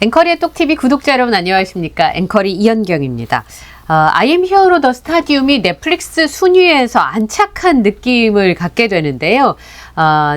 앵커리의 똑TV 구독자 여러분 안녕하십니까? 앵커리 이현경입니다. I am Hero the Stadium이 넷플릭스 순위에서 안착한 느낌을 갖게 되는데요.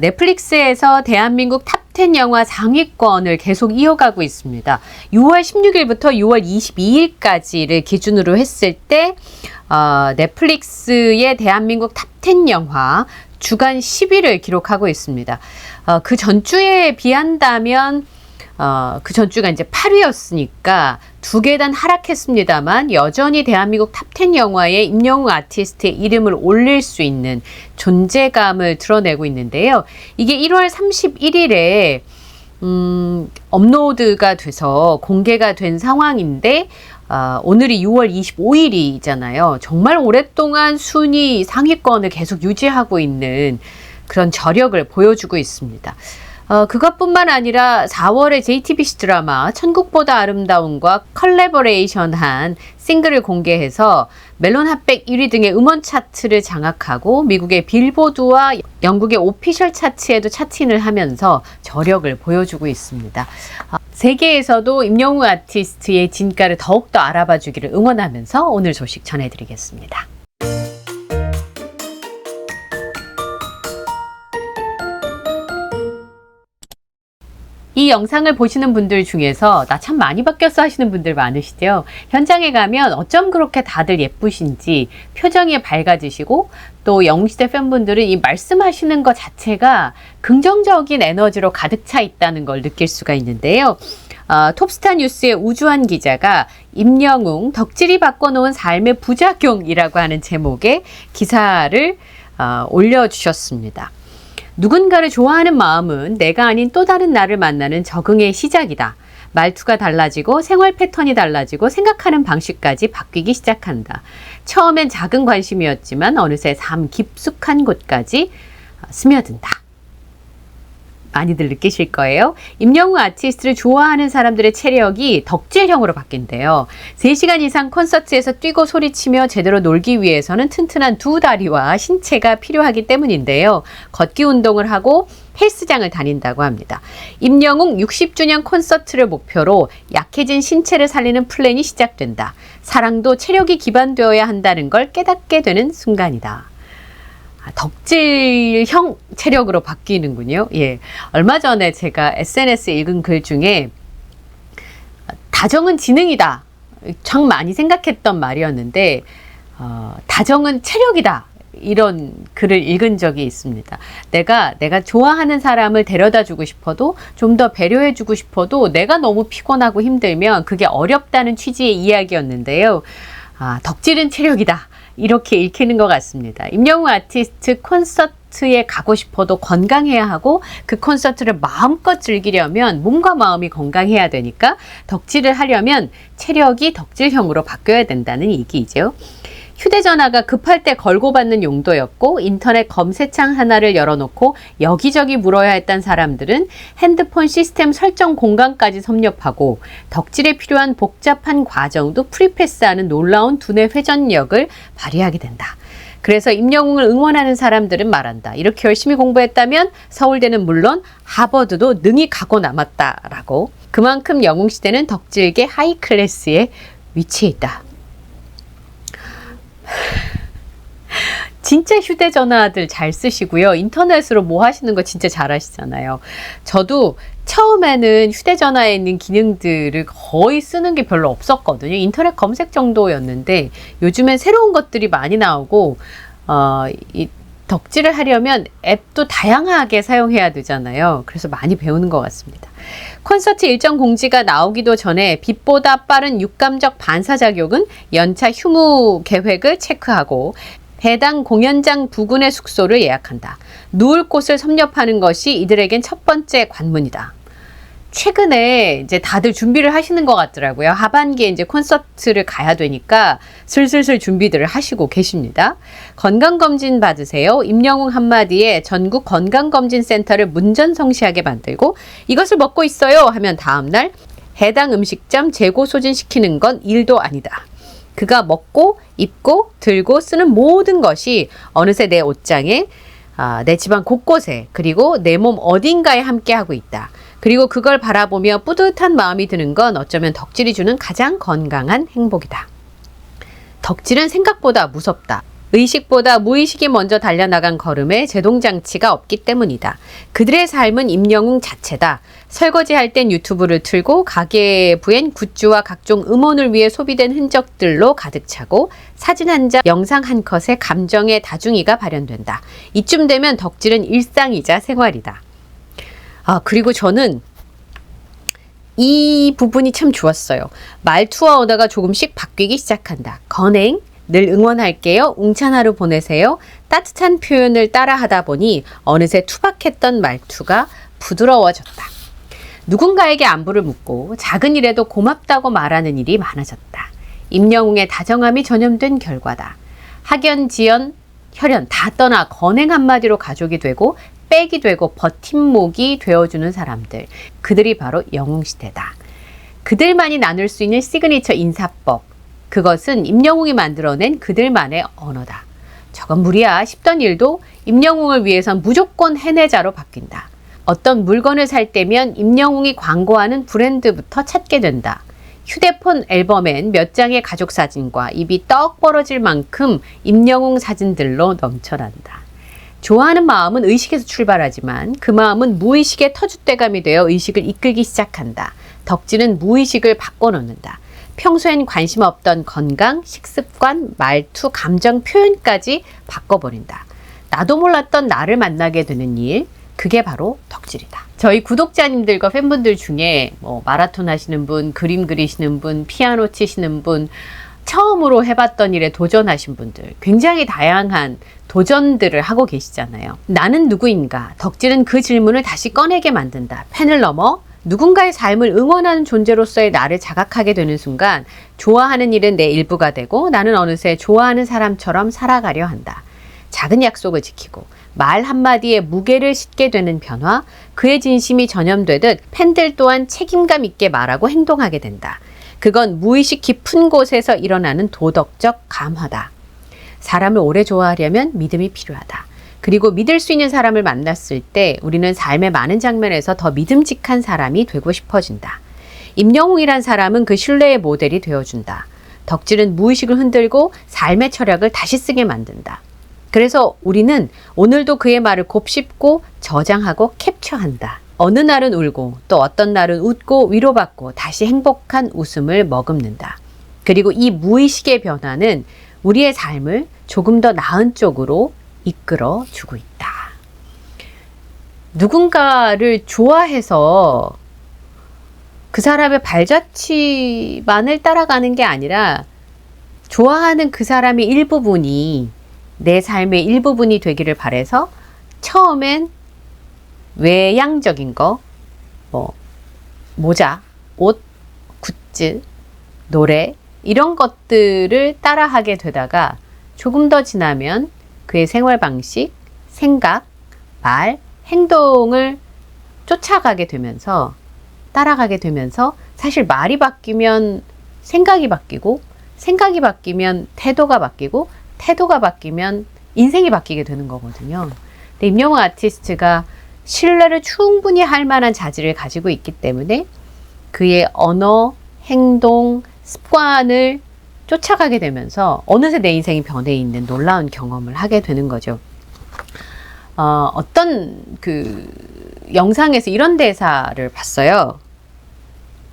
넷플릭스에서 대한민국 탑10 영화 상위권을 계속 이어가고 있습니다. 6월 16일부터 6월 22일까지를 기준으로 했을 때 넷플릭스의 대한민국 탑10 영화 주간 10위를 기록하고 있습니다. 그 전주에 비한다면 그 전주가 이제 8위였으니까 두 계단 하락했습니다만 여전히 대한민국 탑10 영화에 임영웅 아티스트의 이름을 올릴 수 있는 존재감을 드러내고 있는데요. 이게 1월 31일에 업로드가 돼서 공개가 된 상황인데 오늘이 6월 25일이잖아요. 정말 오랫동안 순위 상위권을 계속 유지하고 있는 그런 저력을 보여주고 있습니다. 그것뿐만 아니라 4월에 JTBC 드라마 천국보다 아름다운과 컬래버레이션한 싱글을 공개해서 멜론 핫백 1위 등의 음원 차트를 장악하고 미국의 빌보드와 영국의 오피셜 차트에도 차트인을 하면서 저력을 보여주고 있습니다. 세계에서도 임영웅 아티스트의 진가를 더욱더 알아봐 주기를 응원하면서 오늘 소식 전해드리겠습니다. 이 영상을 보시는 분들 중에서 나 참 많이 바뀌었어 하시는 분들 많으시죠? 현장에 가면 어쩜 그렇게 다들 예쁘신지 표정이 밝아지시고 또 영웅시대 팬분들은 이 말씀하시는 것 자체가 긍정적인 에너지로 가득 차 있다는 걸 느낄 수가 있는데요. 톱스타 뉴스의 우주환 기자가 임영웅 덕질이 바꿔놓은 삶의 부작용이라고 하는 제목의 기사를 올려주셨습니다. 누군가를 좋아하는 마음은 내가 아닌 또 다른 나를 만나는 적응의 시작이다. 말투가 달라지고 생활 패턴이 달라지고 생각하는 방식까지 바뀌기 시작한다. 처음엔 작은 관심이었지만 어느새 삶 깊숙한 곳까지 스며든다. 많이들 느끼실 거예요. 임영웅 아티스트를 좋아하는 사람들의 체력이 덕질형으로 바뀐대요. 3시간 이상 콘서트에서 뛰고 소리치며 제대로 놀기 위해서는 튼튼한 두 다리와 신체가 필요하기 때문인데요. 걷기 운동을 하고 헬스장을 다닌다고 합니다. 임영웅 60주년 콘서트를 목표로 약해진 신체를 살리는 플랜이 시작된다. 사랑도 체력이 기반되어야 한다는 걸 깨닫게 되는 순간이다. 덕질형 체력으로 바뀌는군요. 예. 얼마 전에 제가 SNS에 읽은 글 중에 다정은 지능이다. 참 많이 생각했던 말이었는데 다정은 체력이다. 이런 글을 읽은 적이 있습니다. 내가 좋아하는 사람을 데려다 주고 싶어도 좀 더 배려해 주고 싶어도 내가 너무 피곤하고 힘들면 그게 어렵다는 취지의 이야기였는데요. 덕질은 체력이다. 이렇게 읽히는 것 같습니다. 임영웅 아티스트 콘서트에 가고 싶어도 건강해야 하고 그 콘서트를 마음껏 즐기려면 몸과 마음이 건강해야 되니까 덕질을 하려면 체력이 덕질형으로 바뀌어야 된다는 얘기이죠. 휴대전화가 급할 때 걸고 받는 용도였고 인터넷 검색창 하나를 열어놓고 여기저기 물어야 했던 사람들은 핸드폰 시스템 설정 공간까지 섭렵하고 덕질에 필요한 복잡한 과정도 프리패스하는 놀라운 두뇌 회전력을 발휘하게 된다. 그래서 임영웅을 응원하는 사람들은 말한다. 이렇게 열심히 공부했다면 서울대는 물론 하버드도 능히 가고 남았다라고. 그만큼 영웅시대는 덕질계 하이클래스에 위치해 있다. 진짜 휴대전화들 잘 쓰시고요. 인터넷으로 뭐 하시는 거 진짜 잘 하시잖아요. 저도 처음에는 휴대전화에 있는 기능들을 거의 쓰는 게 별로 없었거든요. 인터넷 검색 정도였는데 요즘엔 새로운 것들이 많이 나오고 이 덕질을 하려면 앱도 다양하게 사용해야 되잖아요. 그래서 많이 배우는 것 같습니다. 콘서트 일정 공지가 나오기도 전에 빛보다 빠른 육감적 반사작용은 연차 휴무 계획을 체크하고 해당 공연장 부근의 숙소를 예약한다. 누울 곳을 섭렵하는 것이 이들에겐 첫 번째 관문이다. 최근에 이제 다들 준비를 하시는 것 같더라고요. 하반기에 이제 콘서트를 가야 되니까 슬슬슬 준비들을 하시고 계십니다. 건강검진 받으세요. 임영웅 한마디에 전국 건강검진센터를 문전성시하게 만들고 이것을 먹고 있어요 하면 다음날 해당 음식점 재고 소진시키는 건 일도 아니다. 그가 먹고 입고 들고 쓰는 모든 것이 어느새 내 옷장에 내 집안 곳곳에 그리고 내 몸 어딘가에 함께하고 있다. 그리고 그걸 바라보며 뿌듯한 마음이 드는 건 어쩌면 덕질이 주는 가장 건강한 행복이다. 덕질은 생각보다 무섭다. 의식보다 무의식이 먼저 달려나간 걸음에 제동장치가 없기 때문이다. 그들의 삶은 임영웅 자체다. 설거지할 땐 유튜브를 틀고 가계부엔 굿즈와 각종 음원을 위해 소비된 흔적들로 가득 차고 사진 한 장, 영상 한 컷에 감정의 다중이가 발현된다. 이쯤 되면 덕질은 일상이자 생활이다. 그리고 저는 이 부분이 참 좋았어요. 말투와 언어가 조금씩 바뀌기 시작한다. 건행, 늘 응원할게요. 웅찬 하루 보내세요. 따뜻한 표현을 따라하다 보니 어느새 투박했던 말투가 부드러워졌다. 누군가에게 안부를 묻고 작은 일에도 고맙다고 말하는 일이 많아졌다. 임영웅의 다정함이 전염된 결과다. 학연, 지연, 혈연 다 떠나 건행 한마디로 가족이 되고 백이 되고 버팀목이 되어주는 사람들. 그들이 바로 영웅시대다. 그들만이 나눌 수 있는 시그니처 인사법. 그것은 임영웅이 만들어낸 그들만의 언어다. 저건 무리야 싶던 일도 임영웅을 위해선 무조건 해내자로 바뀐다. 어떤 물건을 살 때면 임영웅이 광고하는 브랜드부터 찾게 된다. 휴대폰 앨범엔 몇 장의 가족 사진과 입이 떡 벌어질 만큼 임영웅 사진들로 넘쳐난다. 좋아하는 마음은 의식에서 출발하지만 그 마음은 무의식의 터줏대감이 되어 의식을 이끌기 시작한다. 덕질은 무의식을 바꿔놓는다. 평소엔 관심 없던 건강, 식습관, 말투, 감정 표현까지 바꿔버린다. 나도 몰랐던 나를 만나게 되는 일, 그게 바로 덕질이다. 저희 구독자님들과 팬분들 중에 마라톤 하시는 분, 그림 그리시는 분, 피아노 치시는 분, 처음으로 해봤던 일에 도전하신 분들, 굉장히 다양한 도전들을 하고 계시잖아요. 나는 누구인가? 덕질은 그 질문을 다시 꺼내게 만든다. 펜을 넘어 누군가의 삶을 응원하는 존재로서의 나를 자각하게 되는 순간 좋아하는 일은 내 일부가 되고 나는 어느새 좋아하는 사람처럼 살아가려 한다. 작은 약속을 지키고 말 한마디에 무게를 싣게 되는 변화, 그의 진심이 전염되듯 팬들 또한 책임감 있게 말하고 행동하게 된다. 그건 무의식 깊은 곳에서 일어나는 도덕적 감화다. 사람을 오래 좋아하려면 믿음이 필요하다. 그리고 믿을 수 있는 사람을 만났을 때 우리는 삶의 많은 장면에서 더 믿음직한 사람이 되고 싶어진다. 임영웅이란 사람은 그 신뢰의 모델이 되어준다. 덕질은 무의식을 흔들고 삶의 철학을 다시 쓰게 만든다. 그래서 우리는 오늘도 그의 말을 곱씹고 저장하고 캡처한다. 어느 날은 울고 또 어떤 날은 웃고 위로받고 다시 행복한 웃음을 머금는다. 그리고 이 무의식의 변화는 우리의 삶을 조금 더 나은 쪽으로 이끌어 주고 있다. 누군가를 좋아해서 그 사람의 발자취만을 따라가는 게 아니라 좋아하는 그 사람의 일부분이 내 삶의 일부분이 되기를 바라서 처음엔 외향적인 거, 모자, 옷, 굿즈, 노래 이런 것들을 따라하게 되다가 조금 더 지나면 그의 생활 방식, 생각, 말, 행동을 쫓아가게 되면서 따라가게 되면서 사실 말이 바뀌면 생각이 바뀌고 생각이 바뀌면 태도가 바뀌고 태도가 바뀌면 인생이 바뀌게 되는 거거든요. 근데 임영웅 아티스트가 신뢰를 충분히 할 만한 자질을 가지고 있기 때문에 그의 언어, 행동, 습관을 쫓아가게 되면서 어느새 내 인생이 변해 있는 놀라운 경험을 하게 되는 거죠. 어떤 그 영상에서 이런 대사를 봤어요.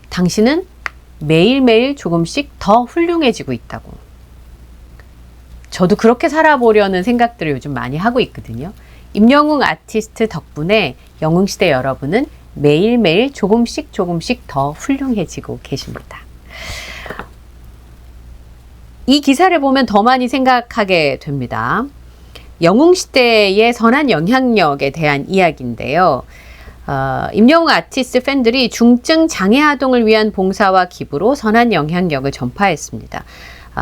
당신은 매일매일 조금씩 더 훌륭해지고 있다고. 저도 그렇게 살아보려는 생각들을 요즘 많이 하고 있거든요. 임영웅 아티스트 덕분에 영웅시대 여러분은 매일매일 조금씩 더 훌륭해지고 계십니다. 이 기사를 보면 더 많이 생각하게 됩니다. 영웅시대의 선한 영향력에 대한 이야기인데요. 임영웅 아티스트 팬들이 중증 장애 아동을 위한 봉사와 기부로 선한 영향력을 전파했습니다.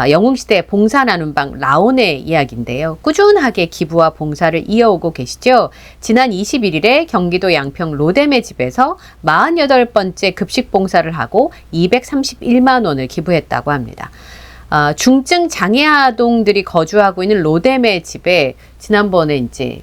영웅시대 봉사 나눔방 라온의 이야기인데요. 꾸준하게 기부와 봉사를 이어오고 계시죠. 지난 21일에 경기도 양평 로뎀의 집에서 48번째 급식 봉사를 하고 231만 원을 기부했다고 합니다. 중증 장애 아동들이 거주하고 있는 로뎀의 집에 지난번에 이제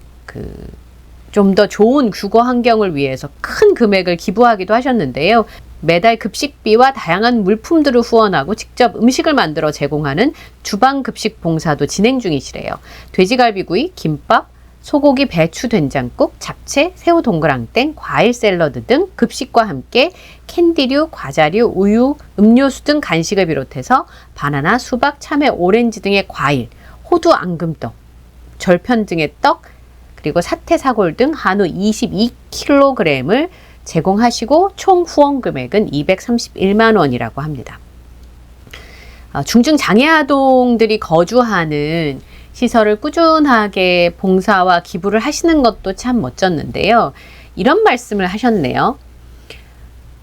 좀 좀 더 좋은 국어 환경을 위해서 큰 금액을 기부하기도 하셨는데요. 매달 급식비와 다양한 물품들을 후원하고 직접 음식을 만들어 제공하는 주방 급식 봉사도 진행 중이시래요. 돼지갈비구이, 김밥, 소고기 배추 된장국, 잡채, 새우 동그랑땡, 과일 샐러드 등 급식과 함께 캔디류, 과자류, 우유, 음료수 등 간식을 비롯해서 바나나, 수박, 참외, 오렌지 등의 과일, 호두 앙금떡, 절편 등의 떡, 그리고 사태사골 등 한우 22kg을 제공하시고 총 후원 금액은 231만 원이라고 합니다. 중증 장애 아동들이 거주하는 시설을 꾸준하게 봉사와 기부를 하시는 것도 참 멋졌는데요. 이런 말씀을 하셨네요.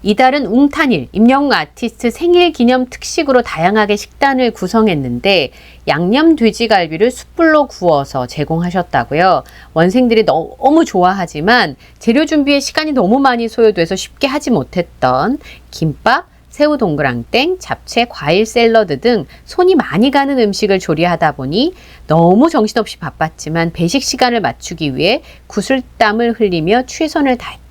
이달은 웅탄일, 임영웅 아티스트 생일 기념 특식으로 다양하게 식단을 구성했는데 양념 돼지갈비를 숯불로 구워서 제공하셨다고요. 원생들이 너무 좋아하지만 재료 준비에 시간이 너무 많이 소요돼서 쉽게 하지 못했던 김밥, 새우 동그랑땡, 잡채, 과일 샐러드 등 손이 많이 가는 음식을 조리하다 보니 너무 정신없이 바빴지만 배식 시간을 맞추기 위해 구슬땀을 흘리며 최선을 다했다.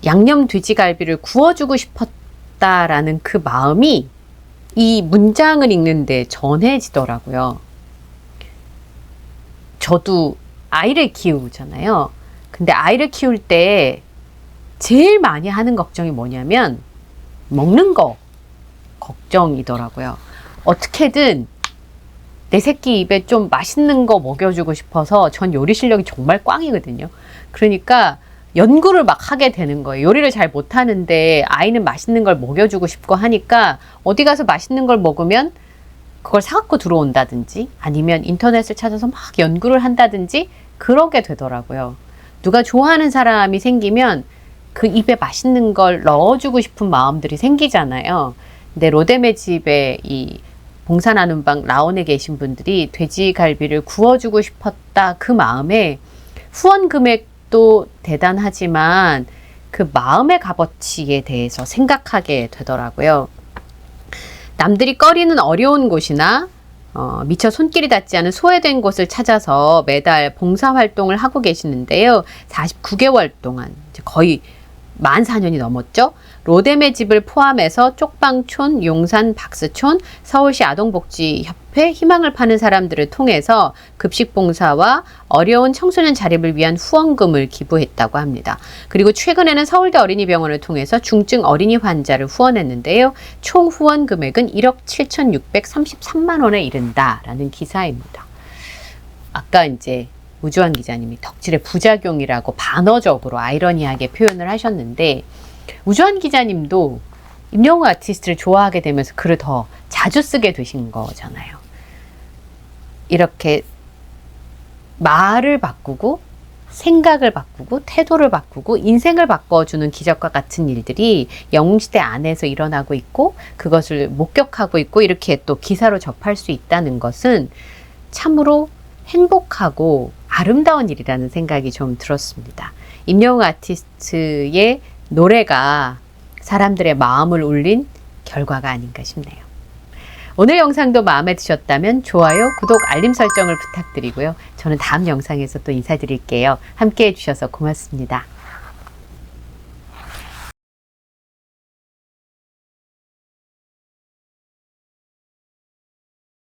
양념 돼지갈비를 구워주고 싶었다라는 그 마음이 이 문장을 읽는데 전해지더라고요. 저도 아이를 키우잖아요. 근데 아이를 키울 때 제일 많이 하는 걱정이 뭐냐면 먹는 거 걱정이더라고요. 어떻게든 내 새끼 입에 좀 맛있는 거 먹여주고 싶어서 전 요리 실력이 정말 꽝이거든요. 그러니까 연구를 막 하게 되는 거예요. 요리를 잘 못하는데 아이는 맛있는 걸 먹여주고 싶고 하니까 어디 가서 맛있는 걸 먹으면 그걸 사갖고 들어온다든지 아니면 인터넷을 찾아서 막 연구를 한다든지 그러게 되더라고요. 누가 좋아하는 사람이 생기면 그 입에 맛있는 걸 넣어주고 싶은 마음들이 생기잖아요. 근데 로뎀의 집에 이 봉사 나눔방 라온에 계신 분들이 돼지갈비를 구워주고 싶었다 그 마음에 후원 금액도 대단하지만 그 마음의 값어치에 대해서 생각하게 되더라고요. 남들이 꺼리는 어려운 곳이나 미처 손길이 닿지 않은 소외된 곳을 찾아서 매달 봉사활동을 하고 계시는데요. 49개월 동안 거의 만 4년이 넘었죠. 로뎀의 집을 포함해서 쪽방촌, 용산, 박스촌, 서울시 아동복지협회 희망을 파는 사람들을 통해서 급식봉사와 어려운 청소년 자립을 위한 후원금을 기부했다고 합니다. 그리고 최근에는 서울대 어린이병원을 통해서 중증 어린이 환자를 후원했는데요. 총 후원 금액은 1억 7,633만 원에 이른다라는 기사입니다. 아까 이제 우주환 기자님이 덕질의 부작용이라고 반어적으로 아이러니하게 표현을 하셨는데 우주환 기자님도 임영웅 아티스트를 좋아하게 되면서 글을 더 자주 쓰게 되신 거잖아요. 이렇게 말을 바꾸고 생각을 바꾸고 태도를 바꾸고 인생을 바꿔주는 기적과 같은 일들이 영웅시대 안에서 일어나고 있고 그것을 목격하고 있고 이렇게 또 기사로 접할 수 있다는 것은 참으로 행복하고 아름다운 일이라는 생각이 좀 들었습니다. 임영웅 아티스트의 노래가 사람들의 마음을 울린 결과가 아닌가 싶네요. 오늘 영상도 마음에 드셨다면 좋아요, 구독, 알림 설정을 부탁드리고요. 저는 다음 영상에서 또 인사드릴게요. 함께 해주셔서 고맙습니다.